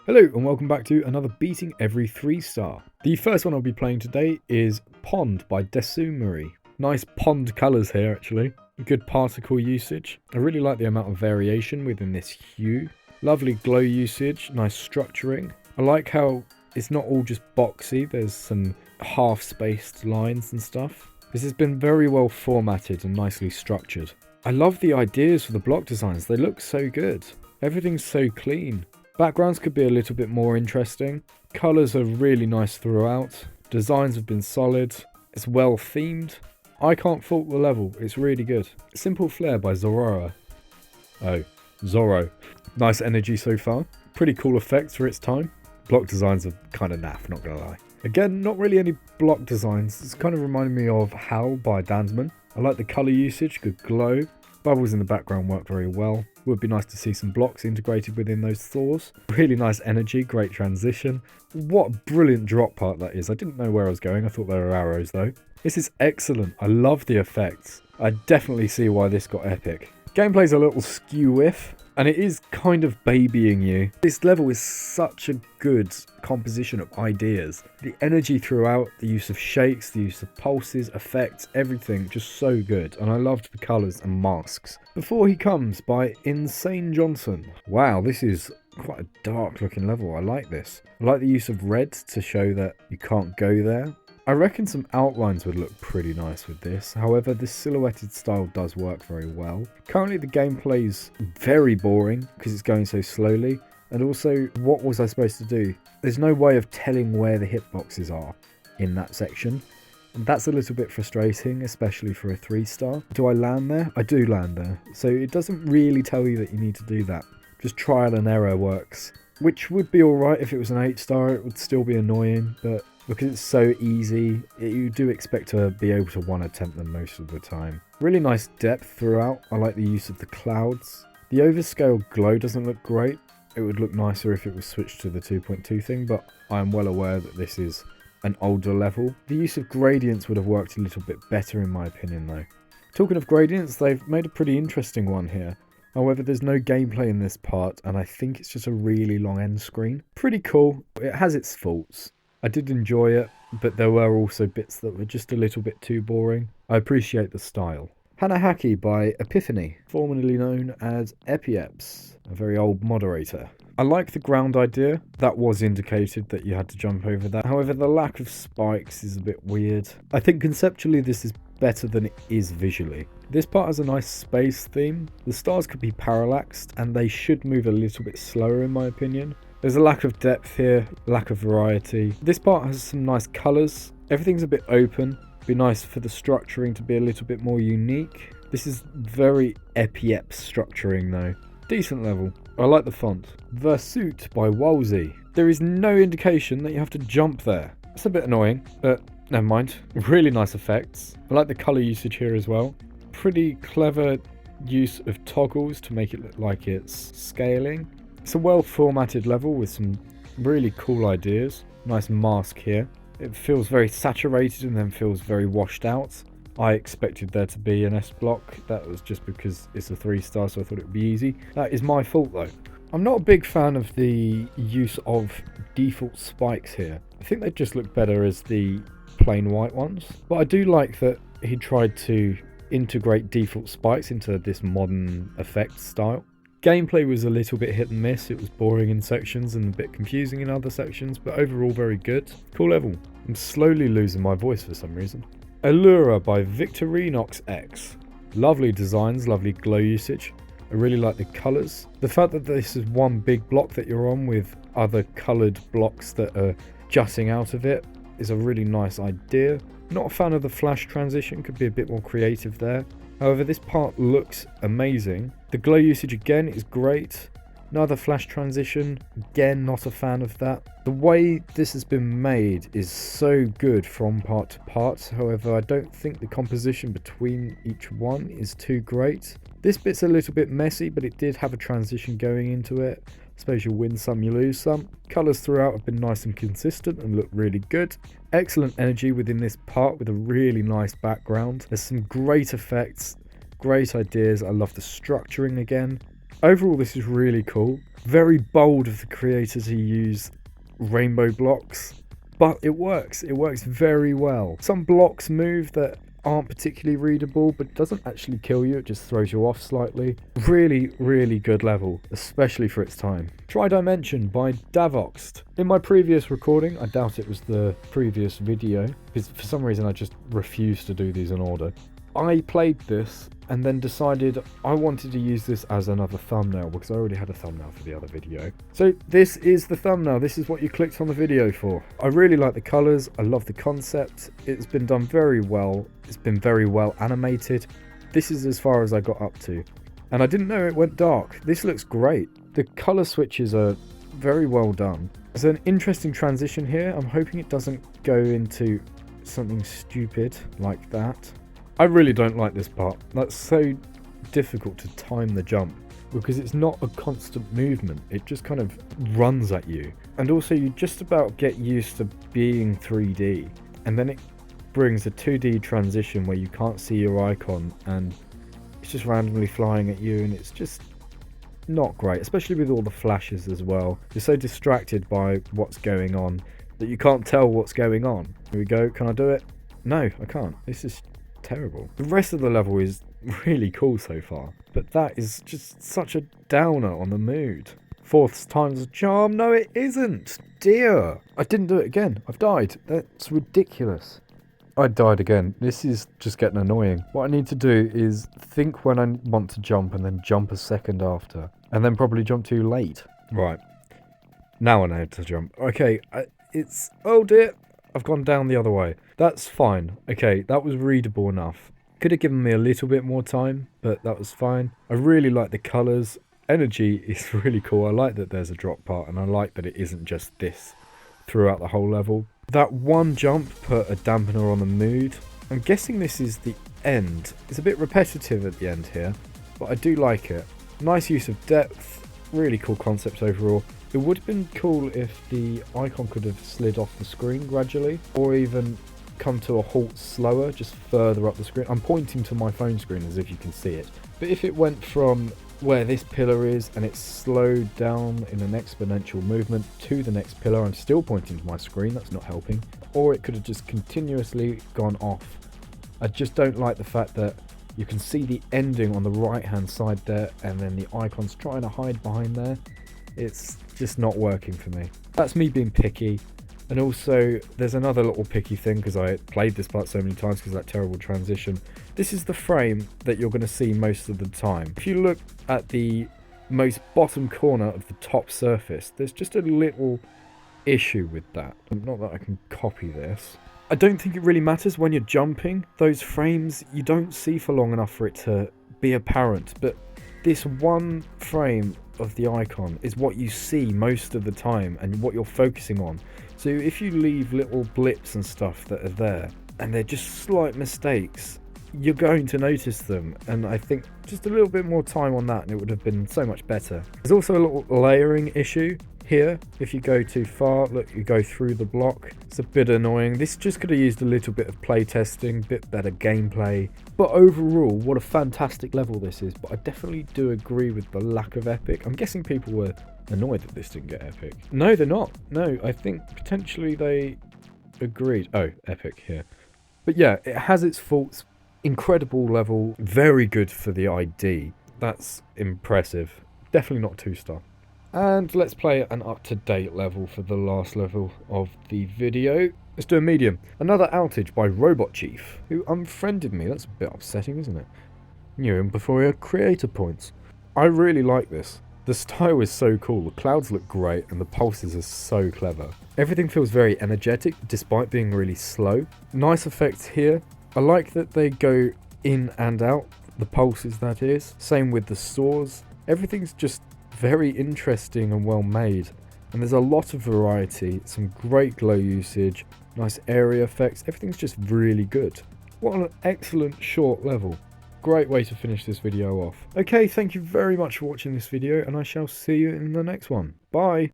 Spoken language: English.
Hello and welcome back to another Beating Every 3-star. The first one I'll be playing today is Pond by Desumari. Nice pond colours here actually. Good particle usage. I really like the amount of variation within this hue. Lovely glow usage, nice structuring. I like how it's not all just boxy, there's some half-spaced lines and stuff. This has been very well formatted and nicely structured. I love the ideas for the block designs, they look so good. Everything's so clean. Backgrounds could be a little bit more interesting. Colours are really nice throughout. Designs have been solid. It's well themed. I can't fault the level, it's really good. Simple Flare by Zorro. Nice energy so far. Pretty cool effects for its time. Block designs are kind of naff, not gonna lie. Again, not really any block designs. It's kind of reminded me of Howl by Dansman. I like the colour usage, good glow. Bubbles in the background work very well. Would be nice to see some blocks integrated within those Thors. Really nice energy, great transition. What a brilliant drop part that is. I didn't know where I was going. I thought there were arrows though. This is excellent. I love the effects. I definitely see why this got epic. Gameplay's a little skew-whiff, and it is kind of babying you. This level is such a good composition of ideas. The energy throughout, the use of shakes, the use of pulses, effects, everything, just so good. And I loved the colours and masks. Before He Comes by Insane Johnson. Wow, this is quite a dark looking level. I like this. I like the use of red to show that you can't go there. I reckon some outlines would look pretty nice with this. However, this silhouetted style does work very well. Currently the gameplay's very boring because it's going so slowly. And also, what was I supposed to do? There's no way of telling where the hitboxes are in that section. And that's a little bit frustrating, especially for a 3-star. Do I land there? I do land there. So it doesn't really tell you that you need to do that. Just trial and error works. Which would be alright if it was an 8-star. It would still be annoying, but because it's so easy, you do expect to be able to one attempt them most of the time. Really nice depth throughout. I like the use of the clouds. The overscale glow doesn't look great. It would look nicer if it was switched to the 2.2 thing, but I am well aware that this is an older level. The use of gradients would have worked a little bit better in my opinion though. Talking of gradients, they've made a pretty interesting one here. However, there's no gameplay in this part, and I think it's just a really long end screen. Pretty cool. It has its faults. I did enjoy it, but there were also bits that were just a little bit too boring. I appreciate the style. Hanahaki by Epiphany, formerly known as Epieps, a very old moderator. I like the ground idea. That was indicated that you had to jump over that. However, the lack of spikes is a bit weird. I think conceptually this is better than it is visually. This part has a nice space theme. The stars could be parallaxed and they should move a little bit slower in my opinion. There's a lack of depth here, lack of variety. This part has some nice colours. Everything's a bit open. Be nice for the structuring to be a little bit more unique. This is very Epieps structuring though. Decent level. I like the font. Versuit by Wolsey. There is no indication that you have to jump there. It's a bit annoying, but never mind. Really nice effects. I like the colour usage here as well. Pretty clever use of toggles to make it look like it's scaling. It's a well formatted level with some really cool ideas. Nice mask here. It feels very saturated and then feels very washed out. I expected there to be an S block. That was just because it's a 3-star, so I thought it would be easy. That is my fault though. I'm not a big fan of the use of default spikes here. I think they just look better as the plain white ones. But I do like that he tried to integrate default spikes into this modern effect style. Gameplay was a little bit hit and miss. It was boring in sections and a bit confusing in other sections, but overall very good. Cool level. I'm slowly losing my voice for some reason. Allura by Victorinox X. Lovely designs, lovely glow usage. I really like the colours. The fact that this is one big block that you're on with other coloured blocks that are jutting out of it is a really nice idea. Not a fan of the flash transition, could be a bit more creative there. However, this part looks amazing. The glow usage again is great. Another flash transition, again not a fan of that. The way this has been made is so good from part to part. However, I don't think the composition between each one is too great. This bit's a little bit messy, but it did have a transition going into it. I suppose you win some, you lose some. Colours throughout have been nice and consistent and look really good. Excellent energy within this part with a really nice background. There's some great effects, great ideas. I love the structuring again. Overall, this is really cool. Very bold of the creator to use rainbow blocks, but it works. It works very well. Some blocks move that aren't particularly readable, but doesn't actually kill you, it just throws you off slightly. Really, really good level, especially for its time. Tridimension by Davoxed. In my previous recording, I doubt it was the previous video, because for some reason I just refused to do these in order. I played this and then decided I wanted to use this as another thumbnail because I already had a thumbnail for the other video. So this is the thumbnail. This is what you clicked on the video for. I really like the colours. I love the concept. It's been done very well. It's been very well animated. This is as far as I got up to. And I didn't know it went dark. This looks great. The colour switches are very well done. There's an interesting transition here. I'm hoping it doesn't go into something stupid like that. I really don't like this part. That's so difficult to time the jump because it's not a constant movement. It just kind of runs at you. And also you just about get used to being 3D. And then it brings a 2D transition where you can't see your icon and it's just randomly flying at you, and it's just not great, especially with all the flashes as well. You're so distracted by what's going on that you can't tell what's going on. Here we go. Can I do it? No, I can't. This is terrible. The rest of the level is really cool so far, but that is just such a downer on the mood. Fourth time's a charm. No, it isn't. Dear, I didn't do it again. I've died. That's ridiculous. I died again. This is just getting annoying. What I need to do is think when I want to jump and then jump a second after, and then probably jump too late. Right. Now I know to jump. Okay, it's... Oh dear. I've gone down the other way. That's fine. Okay, that was readable enough. Could have given me a little bit more time, but that was fine. I really like the colours. Energy is really cool. I like that there's a drop part, and I like that it isn't just this throughout the whole level. That one jump put a dampener on the mood. I'm guessing this is the end. It's a bit repetitive at the end here, but I do like it. Nice use of depth. Really cool concept overall. It would have been cool if the icon could have slid off the screen gradually, or even come to a halt slower, just further up the screen. I'm pointing to my phone screen as if you can see it. But if it went from where this pillar is and it's slowed down in an exponential movement to the next pillar, I'm still pointing to my screen, that's not helping. Or it could have just continuously gone off. I just don't like the fact that you can see the ending on the right hand side there, and then the icon's trying to hide behind there. It's just not working for me. That's me being picky. And also, there's another little picky thing, because I played this part so many times because of that terrible transition. This is the frame that you're going to see most of the time. If you look at the most bottom corner of the top surface, there's just a little issue with that. Not that I can copy this. I don't think it really matters when you're jumping. Those frames, you don't see for long enough for it to be apparent. But this one frame of the icon is what you see most of the time and what you're focusing on. So if you leave little blips and stuff that are there and they're just slight mistakes, you're going to notice them. And I think just a little bit more time on that and it would have been so much better. There's also a little layering issue here. If you go too far, look, you go through the block. It's a bit annoying. This just could have used a little bit of play testing, bit better gameplay. But overall, what a fantastic level this is. But I definitely do agree with the lack of epic. I'm guessing people were annoyed that this didn't get epic. No, they're not. No, I think potentially they agreed. Oh, epic here. But yeah, it has its faults. Incredible level. Very good for the ID. That's impressive. Definitely not 2-star. And let's play an up-to-date level for the last level of the video. Let's do a medium. Another outage by Robot Chief, who unfriended me. That's a bit upsetting, isn't it? Knew him before he had creator points. I really like this. The style is so cool, the clouds look great, and the pulses are so clever. Everything feels very energetic, despite being really slow. Nice effects here. I like that they go in and out, the pulses that is. Same with the saws. Everything's just very interesting and well made. And there's a lot of variety, some great glow usage, nice area effects. Everything's just really good. What an excellent short level. Great way to finish this video off. Okay, thank you very much for watching this video, and I shall see you in the next one. Bye!